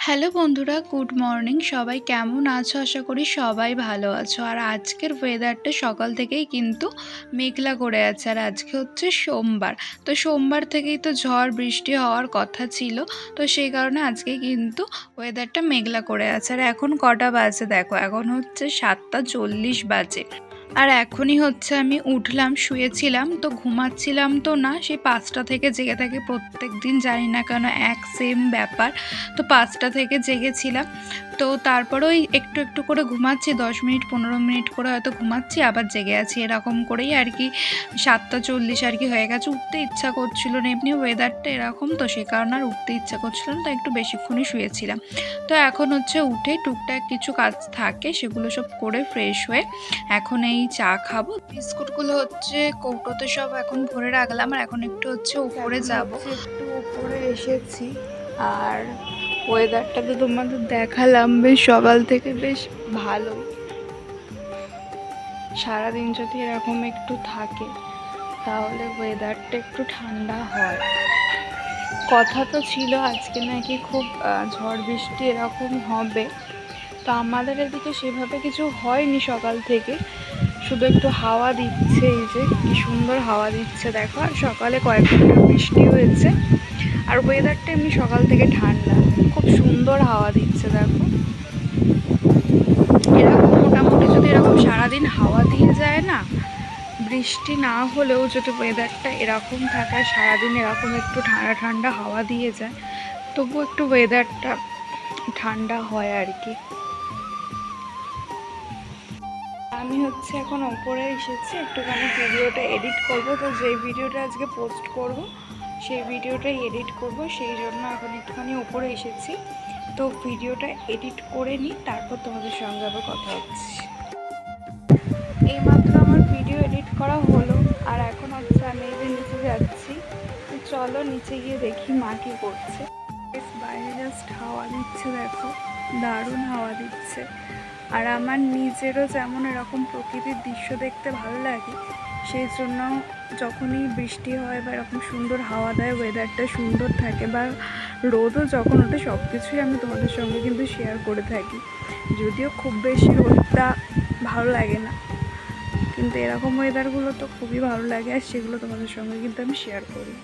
Hello বন্ধুরা, good morning. সবাই কেমন আছো? আশা করি সবাই ভালো আছো। আর আজকের ওয়েদারটা সকাল থেকেই কিন্তু মেঘলা করে আছে। আর আজকে হচ্ছে সোমবার। তো সোমবার থেকেই তো ঝড় বৃষ্টি হওয়ার কথা ছিল। তো সেই কারণে আজকে কিন্তু ওয়েদারটা মেঘলা করে আছে। আর এখন কটা বাজে দেখো, এখন হচ্ছে 7:40 বাজে। আর এখনই হচ্ছে আমি উঠলাম, শুয়েছিলাম তো, ঘুমাচ্ছিলাম তো না, সেই 5টা থেকে জেগে থাকি প্রত্যেক দিন, জানি না কেন এক সেম ব্যাপার। তো 5টা থেকে জেগেছিলাম, তো তারপর ওই একটু একটু করে ঘুমাচ্ছি, 10 মিনিট 15 মিনিট করে হয়তো ঘুমাচ্ছি, আবার জেগে আছি, এরকম করেই আর কি 7:40 আর কি হয়ে গেছে। উঠতে ইচ্ছা করছিল না, এমনি ওয়েদারটা এরকম, তো সে কারণে আর উঠতে ইচ্ছা করছিল না, তো একটু বেশিক্ষণই শুয়েছিলাম। তো এখন হচ্ছে উঠে টুকটাক কিছু কাজ থাকে সেগুলো সব করে ফ্রেশ হয়ে এখন এই চা খাবো। বিস্কুটগুলো হচ্ছে কৌটোতে সব এখন ভরে রাখলাম, আর এখন একটু হচ্ছে উপরে যাব, একটু উপরে এসেছি। আর ওয়েদারটা তো তোমাদের দেখালাম, বেশ সকাল থেকে বেশ ভালোই। সারাদিন যদি এরকম একটু থাকে তাহলে ওয়েদারটা একটু ঠান্ডা হয়। কথা তো ছিল আজকে নাকি খুব ঝড় বৃষ্টি এরকম হবে, তো আমাদের এদিকে সেভাবে কিছু হয়নি সকাল থেকে, শুধু একটু হাওয়া দিচ্ছে, এই যে কি সুন্দর হাওয়া দিচ্ছে দেখো। আর সকালে কয়েক ঘন্টা বৃষ্টি হয়েছে, আর ওয়েদারটা এমনি সকাল থেকে ঠান্ডা, খুব সুন্দর হাওয়া দিচ্ছে দেখো। এরকম মোটামুটি যদি এরকম সারাদিন হাওয়া দিয়ে যায় না, বৃষ্টি না হলেও যদি ওয়েদারটা এরকম থাকে, সারাদিন এরকম একটু ঠান্ডা ঠান্ডা হাওয়া দিয়ে যায়, তবু একটু ওয়েদারটা ঠান্ডা হয় আর কি। আমি হচ্ছে এখন ওপরে এসেছি, একটুখানি ভিডিওটা এডিট করব, তো যেই ভিডিওটা আজকে পোস্ট করব সেই ভিডিওটাই এডিট করব, সেই জন্য এখন একটুখানি ওপরে এসেছি। তো ভিডিওটা এডিট করে নিই, তারপর তোমাদের সঙ্গে আবার কথা হচ্ছে। এইমাত্র আমার ভিডিও এডিট করা হলো, আর এখন হচ্ছে আমি এই যে নিচে যাচ্ছি। তো চলো নিচে গিয়ে দেখি মা কী করছে। বেশ বাইরে জাস্ট হাওয়া দিচ্ছে দেখো, দারুণ হাওয়া দিচ্ছে। আর আমার নিজেরও যেমন এরকম প্রকৃতির দৃশ্য দেখতে ভালো লাগে, সেই জন্য যখনই বৃষ্টি হয় বা এরকম সুন্দর হাওয়া দেয়, ওয়েদারটা সুন্দর থাকে, বা রোদও যখন ওঠে, সব কিছুই আমি তোমাদের সঙ্গে কিন্তু শেয়ার করে থাকি। যদিও খুব বেশি রোদটা ভালো লাগে না, কিন্তু এরকম ওয়েদারগুলো তো খুবই ভালো লাগে, আর সেগুলো তোমাদের সঙ্গে কিন্তু আমি শেয়ার করি।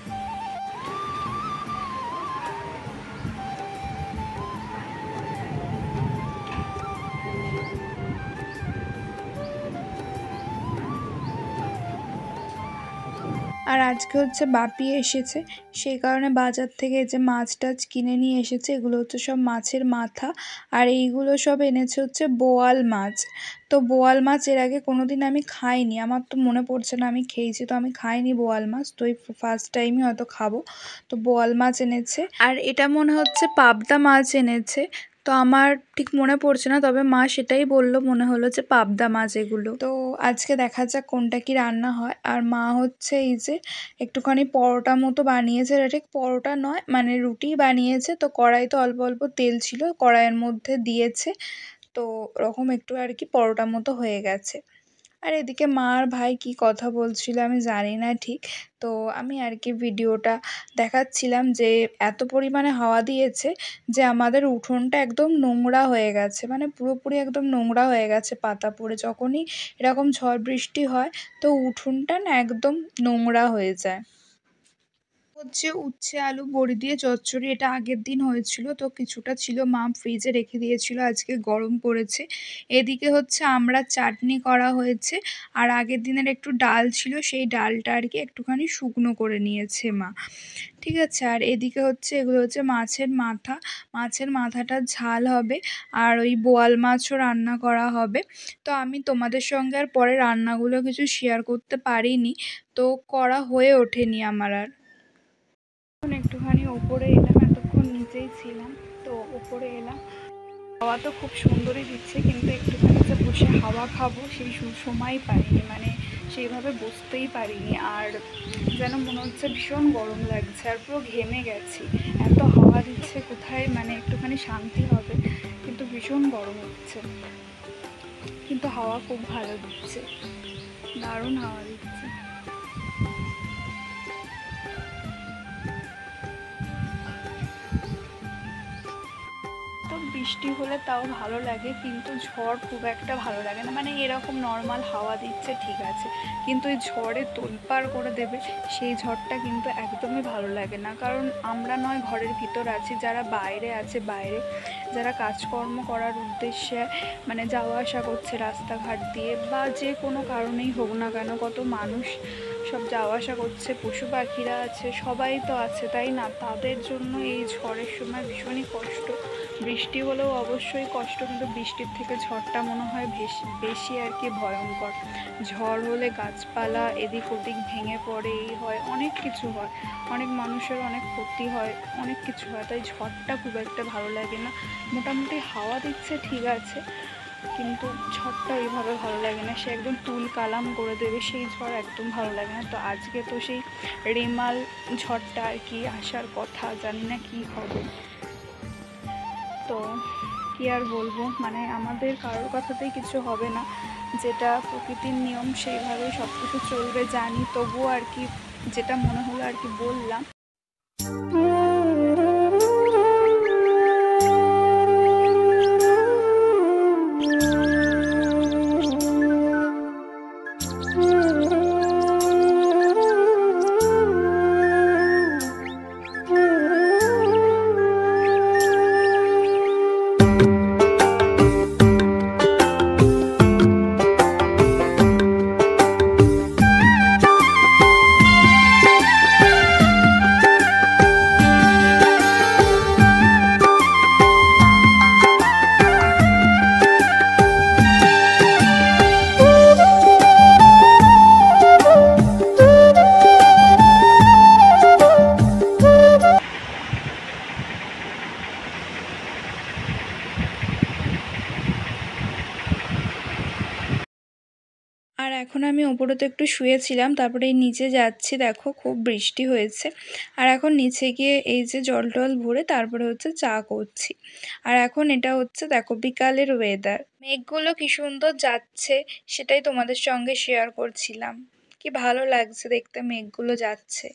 আর আজকে হচ্ছে বাপি এসেছে, সেই কারণে বাজার থেকে যে মাছ টাছ কিনে নিয়ে এসেছে, এগুলো হচ্ছে সব মাছের মাথা। আর এইগুলো সব এনেছে হচ্ছে বোয়াল মাছ। তো বোয়াল মাছ এর আগে কোনোদিন আমি খাইনি, আমার তো মনে পড়ছে না আমি খেয়েছি, তো আমি খাইনি বোয়াল মাছ, তো এই ফার্স্ট টাইমই হয়তো খাবো। তো বোয়াল মাছ এনেছে, আর এটা মনে হচ্ছে পাবদা মাছ এনেছে। তো আমার ঠিক মনে পড়ছে না, তবে মা সেটাই বললো, মনে হলো যে পাবদা মাছ এগুলো। তো আজকে দেখা যাক কোনটা কি রান্না হয়। আর মা হচ্ছে এই যে একটুখানি পরোটা মতো বানিয়েছে, এটা ঠিক পরোটা নয়, মানে রুটি বানিয়েছে। তো কড়াইতে অল্প অল্প তেল ছিল, কড়াইয়ের মধ্যে দিয়েছে, তো ওরকম একটু আর কি পরোটা মতো হয়ে গেছে। আর এদিকে মা আর ভাই কি কথা বলছিল আমি জানি না ঠিক। তো আমি আর কি ভিডিওটা দেখাচ্ছিলাম যে এত পরিমাণে হাওয়া দিয়েছে যে আমাদের উঠোনটা একদম নোংরা হয়ে গেছে, মানে পুরোপুরি একদম নোংরা হয়ে গেছে পাতা পড়ে। যখনই এরকম ঝড় বৃষ্টি হয় তো উঠোনটা না একদম নোংরা হয়ে যায়। হচ্ছে উচ্ছে আলু বড়ি দিয়ে চচ্চড়ি, এটা আগের দিন হয়েছিল, তো কিছুটা ছিল, মা ফ্রিজে রেখে দিয়েছিল, আজকে গরম করেছে। এদিকে হচ্ছে আমড়ার চাটনি করা হয়েছে, আর আগের দিনের একটু ডাল ছিল, সেই ডালটা আর কি একটুখানি শুকনো করে নিয়েছে মা। ঠিক আছে। আর এদিকে হচ্ছে এগুলো হচ্ছে মাছের মাথা, মাছের মাথাটা ঝাল হবে, আর ওই বোয়াল মাছও রান্না করা হবে। তো আমি তোমাদের সঙ্গে আর পরে রান্নাগুলো কিছু শেয়ার করতে পারিনি, তো করা হয়ে ওঠেনি আমার আর। এখন একটুখানি ওপরে এলাম, এতক্ষণ নিচেই ছিলাম, তো ওপরে এলাম। হাওয়া তো খুব সুন্দরই দিচ্ছে, কিন্তু একটুখানি যে বসে হাওয়া খাবো সেই সময়ই পাইনি, মানে সেইভাবে বসতেই পারিনি। আর যেন মনে হচ্ছে ভীষণ গরম লাগছে, আর পুরো ঘেমে গেছি, এত হাওয়া দিচ্ছে, কোথায় মানে একটুখানি শান্তি হবে, কিন্তু ভীষণ গরম হচ্ছে। কিন্তু হাওয়া খুব ভালো দিচ্ছে, দারুণ হাওয়া দিচ্ছে। বৃষ্টি হলে তাও ভালো লাগে, কিন্তু ঝড় খুব একটা ভালো লাগে না। মানে এরকম নর্মাল হাওয়া দিচ্ছে ঠিক আছে, কিন্তু এই ঝড়ে তোলপাড় করে দেবে সেই ঝড়টা কিন্তু একদমই ভালো লাগে না। কারণ আমরা নয় ঘরের ভিতর আছি, যারা বাইরে আছে, বাইরে যারা কাজকর্ম করার উদ্দেশ্যে মানে যাওয়া আসা করছে রাস্তাঘাট দিয়ে বা যে কোনো কারণেই হোক না কেন, কত মানুষ সব যাওয়া আসা করছে, পশু পাখিরা আছে, সবাই তো আছে তাই না? তাদের জন্য এই ঝড়ের সময় ভীষণই কষ্ট। বৃষ্টি হলেও অবশ্যই কষ্ট, কিন্তু বৃষ্টির থেকে ঝড়টা মনে হয় বেশি আর কি ভয়ঙ্কর। ঝড় হলে গাছপালা এদিক ওদিক ভেঙে পড়ে, এই হয়, অনেক কিছু হয়, অনেক মানুষের অনেক ক্ষতি হয়, অনেক কিছু হয়। তাই ঝড়টা খুব একটা ভালো লাগে না। মোটামুটি হাওয়া দিচ্ছে ঠিক আছে, কিন্তু ঝড়টা এইভাবে ভালো লাগে না, সে একদম তুল কালাম করে দেবে সেই ঝড় একদম ভালো লাগে না। তো আজকে তো সেই রেমাল ঝড়টা আর কি আসার কথা, জানি না কি হবে। তো কি আর বলবো, মানে আমাদের কারোর কথাতেই কিছু হবে না, যেটা প্রকৃতির নিয়ম সেইভাবেই সব কিছু চলবে জানি, তবুও আর কি যেটা মনে হলো আর কি বললাম। আর এখন আমি ওপরেতে একটু শুয়েছিলাম, তারপরে এই নিচে যাচ্ছি, দেখো খুব বৃষ্টি হয়েছে। আর এখন নিচে গিয়ে এই যে জল টল ভরে তারপরে হচ্ছে চা করছি। আর এখন এটা হচ্ছে দেখো বিকালের ওয়েদার, মেঘগুলো কি সুন্দর যাচ্ছে, সেটাই তোমাদের সঙ্গে শেয়ার করছিলাম। কি ভালো লাগছে দেখতে মেঘগুলো যাচ্ছে,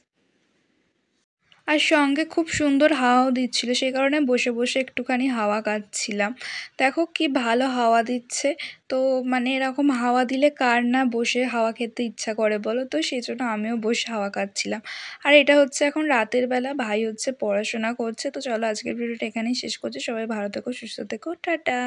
আর সঙ্গে খুব সুন্দর হাওয়াও দিচ্ছিল, সেই কারণে বসে বসে একটুখানি হাওয়া খাচ্ছিলাম। দেখো কি ভালো হাওয়া দিচ্ছে। তো মানে এরকম হাওয়া দিলে কার না বসে হাওয়া খেতে ইচ্ছা করে বলো? তো সেই জন্য আমিও বসে হাওয়া খাচ্ছিলাম। আর এটা হচ্ছে এখন রাতের বেলা, ভাই হচ্ছে পড়াশোনা করছে। তো চলো আজকের ভিডিওটা এখানেই শেষ করছি। সবাই ভালো থেকো, সুস্থ থেকো, টাটা।